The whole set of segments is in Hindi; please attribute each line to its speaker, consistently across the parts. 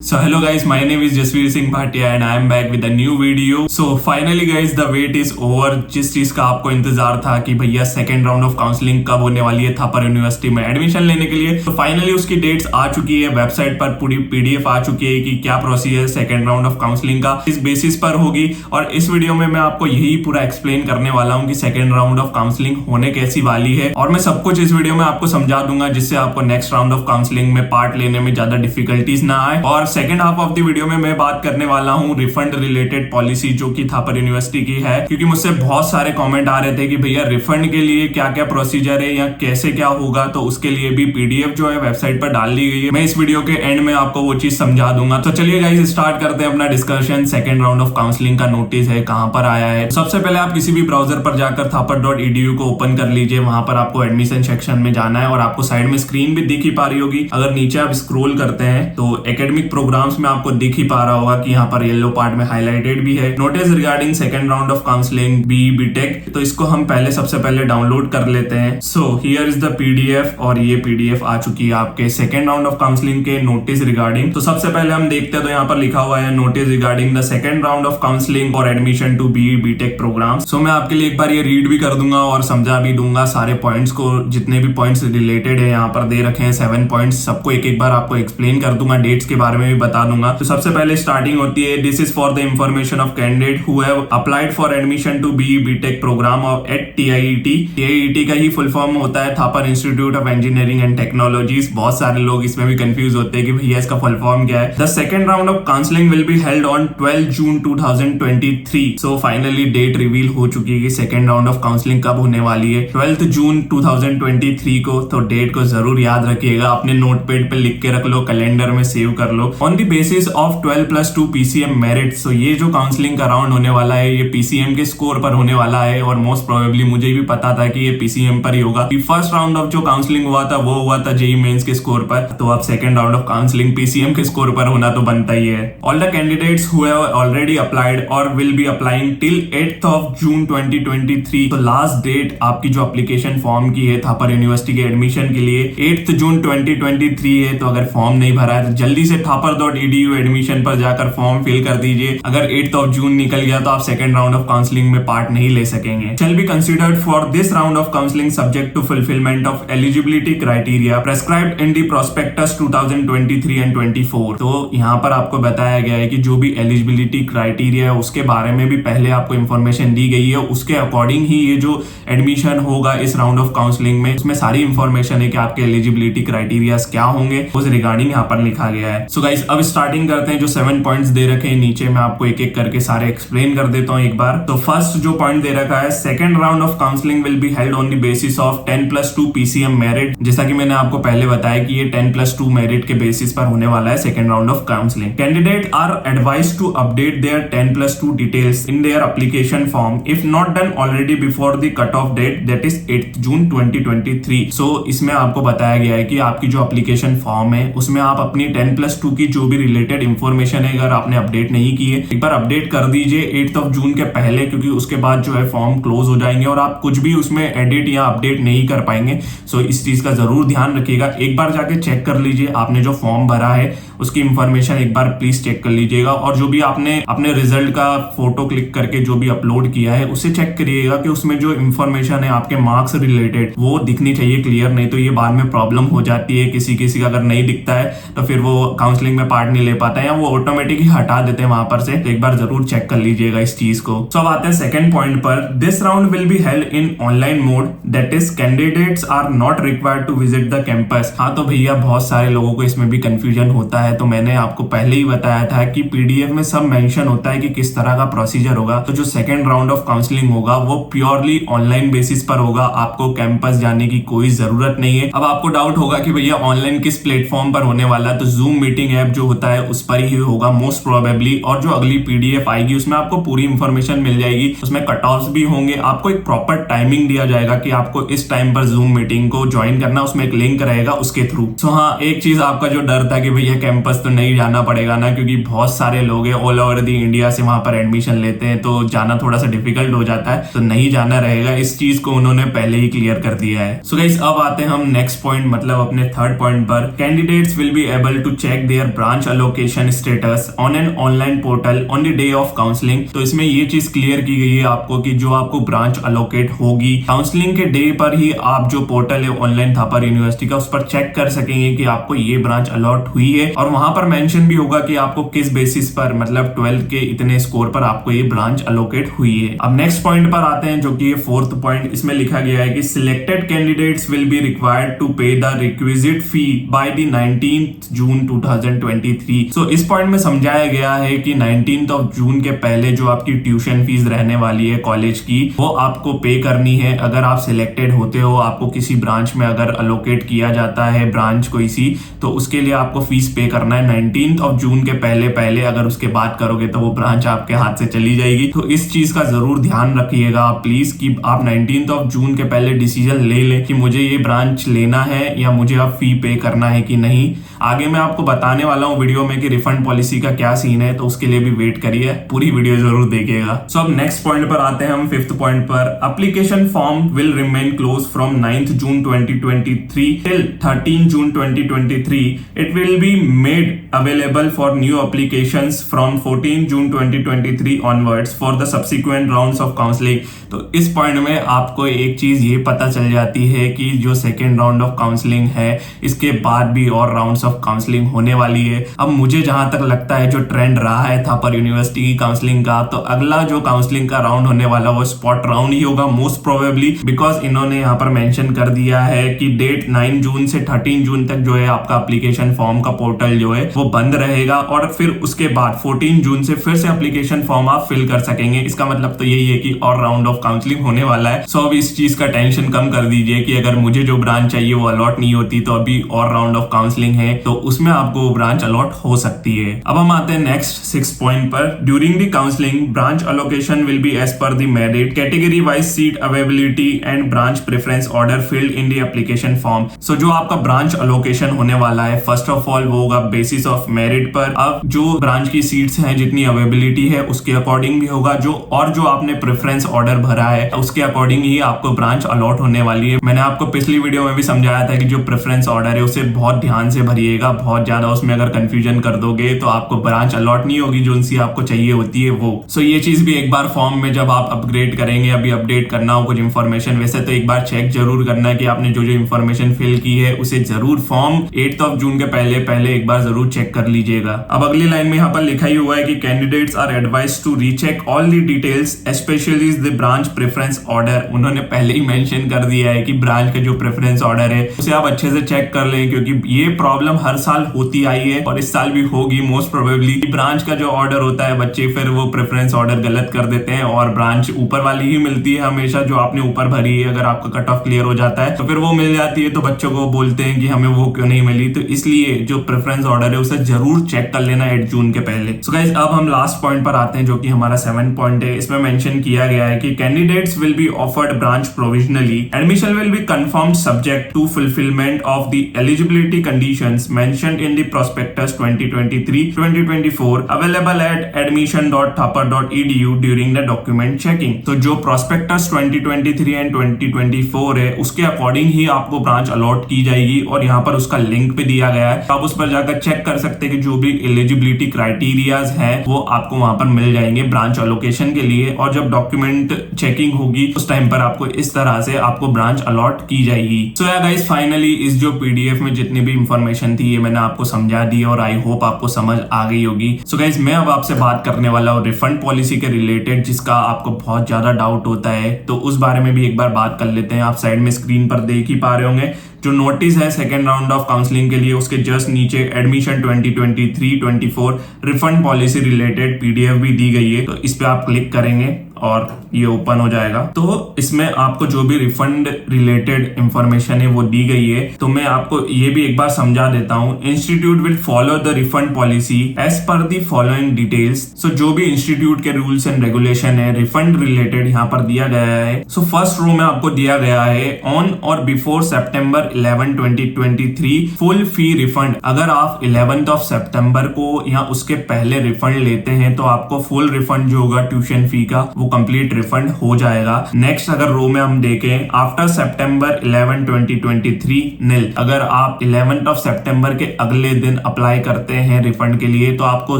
Speaker 1: So hello guys, my name is Jasveer Singh Bhatia and I am back with a new video. So finally guys, the wait is over. जिस चीज का आपको इंतजार था कि भैया सेकेंड राउंड ऑफ काउंसलिंग कब होने वाली है थापर यूनिवर्सिटी में एडमिशन लेने के लिए, तो फाइनली उसकी डेट्स आ चुकी है। वेबसाइट पर पूरी पीडीएफ आ चुकी है कि क्या procedure second round of counselling का इस बेसिस पर होगी। और इस वीडियो में मैं आपको यही पूरा एक्सप्लेन करने वाला हूँ कि सेकेंड राउंड ऑफ काउंसलिंग होने कैसी वाली है, और मैं सब कुछ इस वीडियो में आपको समझा दूंगा जिससे आपको नेक्स्ट राउंड ऑफ काउंसलिंग में पार्ट लेने में ज्यादा डिफिकल्टीज ना आए। और second half of the video में मैं बात करने वाला हूं रिफंड रिलेटेड पॉलिसी जो कि थापर यूनिवर्सिटी की है, क्योंकि मुझसे बहुत सारे कमेंट आ रहे थे कि भैया रिफंड के लिए क्या क्या प्रोसीजर है या कैसे क्या होगा, तो उसके लिए भी पीडीएफ जो है वेबसाइट पर डाल दी गई है। मैं इस वीडियो के एंड में आपको वो चीज समझा दूंगा। तो चलिए गाइस स्टार्ट करते हैं अपना discussion. Second round of counselling का नोटिस है कहां पर आया है। सबसे पहले आप किसी भी ब्राउजर पर जाकर थापर.edu को ओपन कर लीजिए। वहां पर आपको एडमिशन सेक्शन में जाना है और आपको साइड में स्क्रीन भी दिख ही पा रही होगी। अगर नीचे आप स्क्रॉल करते हैं तो एकेडमिक प्रोग्राम्स में आपको दिख ही पा रहा होगा कि यहाँ पर येलो पार्ट में हाईलाइटेड भी है notice regarding second round of counselling BTech. तो इसको हम सबसे पहले डाउनलोड कर लेते हैं। So here is the PDF, और ये पीडीएफ आ चुकी है आपके सेकंड राउंड ऑफ काउंसलिंग के नोटिस रिगार्डिंग। तो सबसे पहले हम देखते हैं, तो यहाँ पर लिखा हुआ है notice regarding the second round of counselling for admission to BTech programme. So मैं आपके लिए एक बार ये रीड भी कर दूंगा और समझा भी दूंगा सारे पॉइंट्स को, जितने भी पॉइंट्स रिलेटेड है यहाँ पर दे रखे हैं 7 पॉइंट्स, सबको एक एक बार आपको एक्सप्लेन कर दूंगा, डेट्स के बारे में भी बता दूंगा। तो सबसे पहले स्टार्टिंग होती है, this is for the information of candidate who have applied for admission to BTech programme at TIET. TIET का ही फुल फॉर्म होता है Thapar institute of engineering and technologies. बहुत सारे लोग इसमें भी कंफ्यूज होते हैं कि भैया इसका फुल फॉर्म क्या है। The second round of counselling will be held on 12 June 2023। So finally date reveal हो चुकी है कि सेकंड राउंड ऑफ काउंसलिंग कब होने वाली है, 12 जून 2023 को। तो डेट को जरूर याद रखिएगा, अपने नोटपैड पे लिख के रख लो, कैलेंडर में सेव कर लो। On the basis of 12+2 PCM merit. So ये जो काउंसलिंग का राउंड होने वाला है ये पीसीएम के स्कोर पर होने वाला है, और मोस्ट प्रोबेबली मुझे भी पता था कि ये पीसीएम पर ही होगा। फर्स्ट राउंड ऑफ जो काउंसलिंग हुआ था वो हुआ था जेईई मेंस के स्कोर पर, तो अब second round of counselling PCM के स्कोर पर होना तो बनता ही है। All the candidates who have already applied और will be applying till 8th of June 2023। तो लास्ट डेट आपकी जो एप्लीकेशन फॉर्म की है थापर यूनिवर्सिटी के एडमिशन के लिए 8th जून 2023 है। तो अगर फॉर्म नहीं भरा है तो जल्दी से थापर.edu एडमिशन पर जाकर फॉर्म फिल कर दीजिए। अगर 8th of June निकल गया तो आप सेकंड राउंड ऑफ काउंसलिंग में पार्ट नहीं ले सकेंगे। Shall be considered for this round of counselling subject to fulfilment of eligibility criteria prescribed in the prospectus 2023 and 24। तो यहाँ पर आपको बताया गया है कि जो भी एलिजिबिलिटी क्राइटेरिया है उसके बारे में भी पहले आपको इंफॉर्मेशन दी गई है, उसके अकॉर्डिंग ही ये जो एडमिशन होगा इस राउंड ऑफ काउंसलिंग में उसमें सारी इंफॉर्मेशन है कि आपके एलिजिबिलिटी क्राइटेरिया क्या होंगे, उस रिगार्डिंग यहाँ पर लिखा गया है। सो गाइस अब स्टार्टिंग करते हैं। जो 7 पॉइंट्स दे रखे हैं नीचे मैं आपको एक एक करके सारे एक्सप्लेन कर देता हूँ एक बार। तो फर्स्ट जो पॉइंट दे रखा है, second round of counselling will be held on the basis of 10+2 PCM merit. जैसा कि मैंने आपको पहले बताया कि ये 10+2 मेरिट के बेसिस पर होने वाला है second round of counselling. Candidate are advised to update their 10+2 details in their application form if not done already before the cut off date that is 8th June 2023। So इसमें आपको बताया गया है कि आपकी जो एप्लीकेशन फॉर्म है उसमें आप अपनी 10+2 की जो भी रिलेटेड इंफॉर्मेशन है अगर आपने अपडेट नहीं की है एक बार अपडेट कर दीजिए 8th of June के पहले, क्योंकि उसके बाद जो है फॉर्म क्लोज हो जाएंगे और आप कुछ भी उसमें एडिट या अपडेट नहीं कर पाएंगे। सो इस चीज का जरूर ध्यान रखिएगा। एक बार जाके चेक कर लीजिए आपने जो फॉर्म भरा है उसकी इंफॉर्मेशन एक बार प्लीज चेक कर लीजिएगा, और जो भी आपने अपने रिजल्ट का फोटो क्लिक करके जो भी अपलोड किया है उसे चेक करिएगा कि उसमें जो इंफॉर्मेशन है आपके मार्क्स रिलेटेड वो दिखनी चाहिए क्लियर, नहीं तो ये बाद में प्रॉब्लम हो जाती है। किसी किसी का अगर नहीं दिखता है तो फिर वो काउंसलिंग में पार्ट नहीं ले पाता है या वो ऑटोमेटिक ही हटा देते हैं वहां पर से। तो एक बार जरूर चेक कर लीजिएगा इस चीज को। सो अब आते हैं सेकंड पॉइंट पर, this round will be held in online mode that is candidates are not required to visit the campus. हाँ तो भैया बहुत सारे लोगों को इसमें भी कंफ्यूजन होता है, तो मैंने आपको पहले ही बताया था कि पीडीएफ में सब मेंशन होता है कि किस तरह का प्रोसीजर होगा। तो जो सेकंड राउंड ऑफ काउंसलिंग होगा वो प्योरली ऑनलाइन बेसिस पर होगा, आपको कैंपस जाने की कोई जरूरत नहीं है। अब आपको डाउट होगा कि भैया ऑनलाइन किस प्लेटफॉर्म पर होने वाला है, तो जूम मीटिंग ऐप जो होता है उस पर ही होगा मोस्ट प्रोबेबली, और जो अगली पीडीएफ आएगी उसमें आपको पूरी इंफॉर्मेशन मिल जाएगी, उसमें कट ऑफ्स भी होंगे, आपको एक प्रॉपर टाइमिंग दिया जाएगा कि आपको इस टाइम पर जूम मीटिंग को ज्वाइन करना, उसमें एक लिंक रहेगा उसके थ्रू। सो हाँ एक चीज आपका जो डर था कि भैया कैंपस तो नहीं जाना पड़ेगा ना, क्योंकि बहुत सारे लोग हैं ऑल ओवर दी इंडिया से वहां पर एडमिशन लेते हैं, तो जाना थोड़ा सा डिफिकल्ट हो जाता है, तो नहीं जाना रहेगा। इस चीज को उन्होंने पहले ही क्लियर कर दिया है। सो गाइस अब आते हैं हम नेक्स्ट पॉइंट, मतलब अपने थर्ड पॉइंट पर। Candidates will be able to check their branch allocation status on an online portal on the day of counselling. तो इसमें ये चीज क्लियर की गई है आपको कि जो आपको ब्रांच अलोकेट होगी काउंसलिंग के डे पर ही आप जो पोर्टल है ऑनलाइन थापर यूनिवर्सिटी का, उस पर चेक कर सकेंगे कि आपको ये ब्रांच अलॉट हुई है, और वहां पर मेंशन भी होगा कि आपको किस बेसिस पर, मतलब 12 के इतने स्कोर पर आपको ये ब्रांच अलोकेट हुई है। अब नेक्स्ट पॉइंट पर आते हैं, जो कि फोर्थ पॉइंट। इसमें लिखा गया है कि selected candidates will be required to pay the requisite fee by the 19th June 2023। So इस पॉइंट में समझाया गया है कि 19th ऑफ जून के पहले जो आपकी ट्यूशन फीस रहने वाली है कॉलेज की, वो आपको पे करनी है। अगर आप सिलेक्टेड होते हो, आपको किसी ब्रांच में अगर अलोकेट किया जाता है ब्रांच कोई सी, तो उसके लिए आपको फीस पे करना है 19th ऑफ जून के पहले। अगर उसके बाद करोगे तो वो ब्रांच आपके हाथ से चली जाएगी। तो इस चीज का जरूर ध्यान रखिएगा आप प्लीज, कि आप 19th ऑफ जून के पहले डिसीजन ले लें कि मुझे ये ब्रांच लेना है या मुझे अब फी पे करना है कि नहीं। आगे मैं आपको बताने वाला हूँ वीडियो में कि रिफंड पॉलिसी का क्या सीन है, तो उसके लिए भी वेट करिए, पूरी वीडियो जरूर देखिएगा। सो अब नेक्स्ट पॉइंट पर आते हैं हम, फिफ्थ पॉइंट पर। Application form will remain close from 9th June 2023 till 13 June 2023। It will be made available for new applications from 14 June 2023 onwards for the subsequent rounds of counselling. तो इस पॉइंट में आपको एक चीज ये पता चल जाती है कि जो सेकेंड राउंड ऑफ काउंसलिंग है, इसके बाद भी और राउंड्स ऑफ काउंसलिंग होने वाली है। अब मुझे जहां तक लगता है जो ट्रेंड रहा है थापर यूनिवर्सिटी की काउंसलिंग का, तो अगला जो काउंसलिंग का राउंड होने वाला वो स्पॉट राउंड ही होगा मोस्ट प्रोबेबली, बिकॉज इन्होंने यहाँ पर मेंशन कर दिया है कि डेट 9 जून से 13 जून तक जो है आपका एप्लीकेशन फॉर्म का पोर्टल जो है वो बंद रहेगा, और फिर उसके बाद 14 जून से फिर से एप्लीकेशन फॉर्म आप फिल कर सकेंगे। इसका मतलब तो यही है कि और राउंड ऑफ काउंसलिंग होने वाला है। सो अब इस चीज का टेंशन कम कर दीजिए कि अगर मुझे जो ब्रांच चाहिए वो अलॉट नहीं होती, तो अभी और राउंड ऑफ काउंसलिंग है, तो उसमें आपको वो ब्रांच अलॉट हो सकती है। अब हम आते हैं नेक्स्ट 6 पॉइंट पर। During the counselling branch allocation will be as per the merit category wise seat availability and branch preference order filled in the application form. So जो आपका ब्रांच अलोकेशन होने वाला है, फर्स्ट ऑफ ऑल वो होगा बेसिस ऑफ मेरिट पर। अब जो ब्रांच की सीट्स हैं, जितनी अवेलेबिलिटी है उसके अकॉर्डिंग भी होगा, जो आपने प्रेफरेंस ऑर्डर भरा है उसके अकॉर्डिंग ही आपको ब्रांच अलॉट होने वाली है। मैंने आपको पिछली वीडियो में भी समझाया था कि जो प्रेफरेंस ऑर्डर है उसे बहुत ध्यान से भरिएगा, बहुत ज्यादा उसमें अगर कंफ्यूजन कर दोगे तो आपको ब्रांच अलॉट नहीं होगी जो सी आपको चाहिए होती है वो। सो ये चीज भी एक बार फॉर्म में जब आप अपग्रेड करेंगे, अभी अपडेट करना हो कुछ इंफॉर्मेशन, वैसे तो एक बार चेक जरूर करना है कि आपने जो इंफॉर्मेशन फिल की है उसे जरूर फॉर्म 8th ऑफ जून के पहले एक बार जरूर चेक कर लीजिएगा। अब अगली लाइन में यहाँ पर लिखा ही हुआ है कि candidates are advised to recheck all the details specially the branch preference order. उन्होंने पहले ही मेंशन कर दिया है कि ब्रांच का जो प्रेफरेंस ऑर्डर है उसे आप अच्छे से चेक कर लें, क्योंकि ये प्रॉब्लम हर साल होती आई है और इस साल भी होगी मोस्ट प्रोबेबली। ब्रांच का जो ऑर्डर होता है, बच्चे फिर वो प्रेफरेंस ऑर्डर गलत कर देते हैं और ब्रांच ऊपर वाली ही मिलती है हमेशा, जो आपने ऊपर भरी है। अगर आपका कट ऑफ क्लियर हो जाता है तो फिर वो मिल जाती है, तो बच्चों को बोलते हैं कि हमें वो क्यों नहीं मिली। तो इसलिए जो प्रेफरेंस ऑर्डर है उसे जरूर चेक कर लेना 8 जून के पहले। सो गाइस अब हम लास्ट पॉइंट पर आते हैं, जो कि हमारा 7 पॉइंट है। इसमें मेंशन किया गया है कि candidates will be offered branch provisionally, admission will be confirmed subject to fulfilment of the eligibility conditions mentioned in the prospectus 2023-2024 available at admission.thapar.edu during the document checking. तो जो प्रोस्पेक्टस 2023 एंड 2024 है उसके अकॉर्डिंग ही आपको ब्रांच अलॉट की जाएगी, और यहाँ पर उसका लिंक भी दिया गया है, आप उस पर जाकर चेक कर सकते हैं कि जो भी एलिजिबिलिटी क्राइटेरियाज है वो आपको वहां पर मिल जाएंगे ब्रांच अलोकेशन के लिए। और जब डॉक्यूमेंट चेकिंग होगी उस टाइम पर आपको इस तरह से आपको ब्रांच अलॉट की जाएगी। सो या गाइस फाइनली इस जो पीडीएफ में जितनी भी इंफॉर्मेशन थी ये मैंने आपको समझा दी और आई होप आपको समझ आ गई होगी। सो गाइस मैं अब आपसे बात करने वाला हूँ रिफंड पॉलिसी के रिलेटेड, जिसका आपको बहुत ज्यादा डाउट होता है, तो उस बारे में भी एक बार बात कर लेते हैं। आप साइड में स्क्रीन पर देख ही पा रहे होंगे जो नोटिस है सेकेंड राउंड ऑफ काउंसलिंग के लिए, उसके जस्ट नीचे admission 2023-24 refund policy related PDF भी दी गई है। तो इस पे आप क्लिक करेंगे और ये ओपन हो जाएगा। तो इसमें आपको जो भी रिफंड रिलेटेड इंफॉर्मेशन है वो दी गई है। तो मैं आपको ये भी एक बार समझा देता हूँ। Institute will follow the refund policy as per the following details. So जो भी इंस्टीट्यूट के रूल्स एंड रेगुलेशन है रिफंड रिलेटेड यहाँ पर दिया गया है। सो फर्स्ट रो में आपको दिया गया है ऑन और बिफोर September 11, 2023 फुल फी रिफंड। अगर आप 11th of September को या उसके पहले रिफंड लेते हैं तो आपको फुल रिफंड जो होगा ट्यूशन फी का वो कंप्लीट रिफंड हो जाएगा। नेक्स्ट अगर रो में हम देखें आफ्टर September 11, 2023 नील। अगर आप 11th of September के अगले दिन अप्लाई करते हैं रिफंड के लिए तो आपको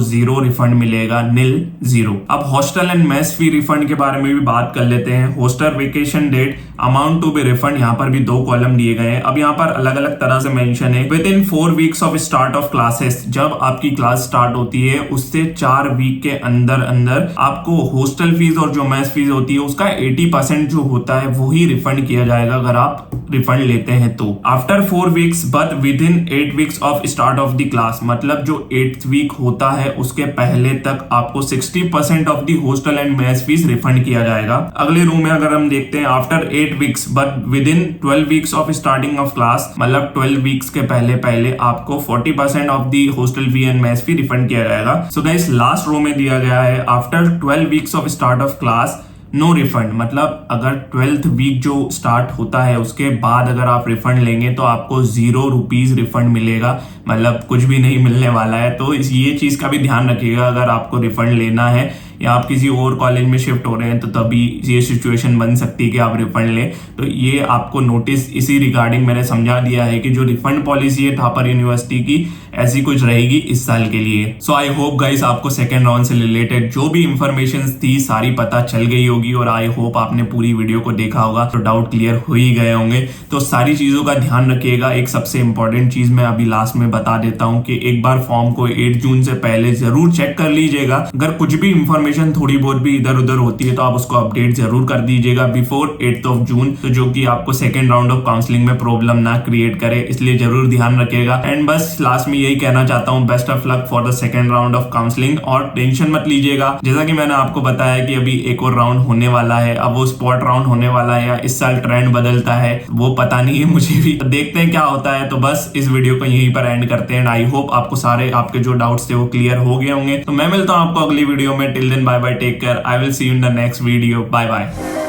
Speaker 1: 0 रिफंड मिलेगा, नील 0। अब hostel and mess fee refund के बारे में भी बात कर लेते हैं। Hostel vacation date amount to be refund, यहाँ पर भी 2 कॉलम दिए गए हैं। अब यहाँ पर अलग अलग तरह से मेंशन है with in 4 weeks of start of classes. जब आपकी क्लास स्टार्ट होती है उससे 4 वीक के अंदर अंदर आपको हॉस्टल फीस और जो मेस फीस होती है उसका 80% जो होता है वही रिफंड किया जाएगा अगर आप रिफंड लेते हैं तो। After 4 weeks but with in 8 weeks of start of the class, मतलब जो 8th वीक होता है उसके पहले तक आपको 60% of the hostel and mess fees refund किया जाएगा। अगले रूम में अगर हम देखते हैं after 8 weeks but with in 12 weeks of starting of class, मतलब 12 वीक्स के पहले आपको 40% of the hostel fee and mess fee refund किया जाएगा। सो गाइस लास्ट रो में दिया गया है after 12 weeks of start of class no refund, मतलब अगर 12th वीक जो स्टार्ट होता है उसके बाद अगर आप रिफंड लेंगे तो आपको 0 रुपीज रिफंड मिलेगा, मतलब कुछ भी नहीं मिलने वाला है। तो ये चीज का भी ध्यान रखिएगा अगर आपको रिफंड लेना है या आप किसी और कॉलेज में शिफ्ट हो रहे हैं तो तभी ये सिचुएशन बन सकती है कि आप रिफंड लें। तो ये आपको नोटिस इसी रिगार्डिंग मैंने समझा दिया है कि जो रिफंड पॉलिसी है थापर यूनिवर्सिटी की ऐसी कुछ रहेगी इस साल के लिए। सो आई होप गाइस आपको सेकेंड राउंड से रिलेटेड जो भी इंफॉर्मेशन थी सारी पता चल गई होगी और आई होप आपने पूरी वीडियो को देखा होगा तो डाउट क्लियर हो ही गए होंगे। तो सारी चीजों का ध्यान रखिएगा। एक सबसे इंपॉर्टेंट चीज मैं अभी लास्ट में बता देता हूँ कि एक बार फॉर्म को 8 जून से पहले जरूर चेक कर लीजिएगा। अगर कुछ भी इंफॉर्मेशन थोड़ी बहुत भी इधर उधर होती है तो आप उसको अपडेट जरूर कर दीजिएगा बिफोर 8th of June, तो जो कि आपको सेकेंड राउंड ऑफ काउंसलिंग में प्रॉब्लम ना क्रिएट करे, इसलिए जरूर ध्यान रखिएगा। एंड बस लास्ट में यही कहना चाहता हूँ best of luck for the second round of counselling और टेंशन मत लीजिएगा। जैसा कि मैंने आपको बताया कि अभी एक और राउंड होने वाला है, अब वो स्पॉट राउंड होने वाला है या इस साल ट्रेंड बदलता है वो पता नहीं है मुझे भी, तो देखते हैं क्या होता है। तो बस इस वीडियो को यहीं पर एंड करते हैं। आई होप आपको सारे आपके जो डाउट्स थे वो क्लियर हो गए होंगे। तो मैं मिलता हूँ आपको अगली वीडियो में। Till then bye bye, take care, I will see you in the next video, bye bye.